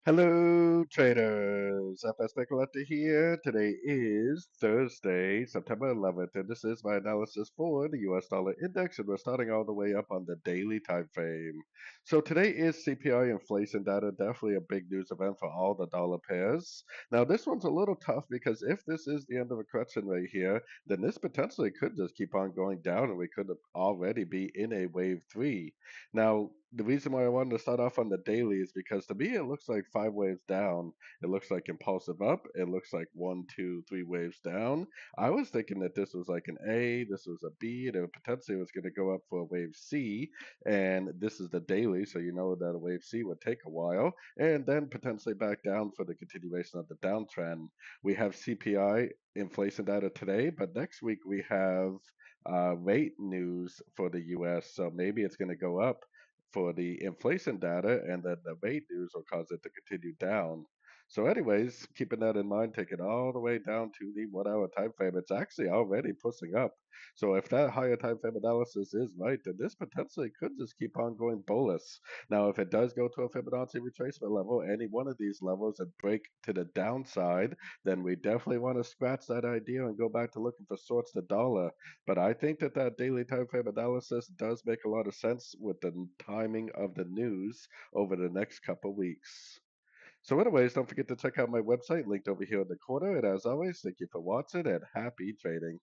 Hello, traders. FX Pip Collector here. Today is Thursday, September 11th, and this is my analysis for the US dollar index, and we're starting all the way up on the daily time frame. So today is CPI inflation data, definitely a big news event for all the dollar pairs. Now, this one's a little tough because if this is the end of a correction right here, then this potentially could just keep on going down, and we could already be in a wave three. Now, the reason why I wanted to start off on the daily is because to me it looks like five waves down. It looks like impulsive up. It looks like one, two, three waves down. I was thinking that this was like an A, this was a B, and it potentially was going to go up for a wave C. And this is the daily, so you know that a wave C would take a while, and then potentially back down for the continuation of the downtrend. We have CPI inflation data today, but next week we have rate news for the US. So maybe it's going to go up for the inflation data, and then the rate news will cause it to continue down. So, anyways, keeping that in mind, take it all the way down to the 1 hour time frame. It's actually already pushing up. So, if that higher time frame analysis is right, then this potentially could just keep on going bullish. Now, if it does go to a Fibonacci retracement level, any one of these levels and break to the downside, then we definitely want to scratch that idea and go back to looking for sorts the dollar. But I think that that daily time frame analysis does make a lot of sense with the timing of the news over the next couple weeks. So, anyways, don't forget to check out my website linked over here in the corner. And as always, thank you for watching and happy trading.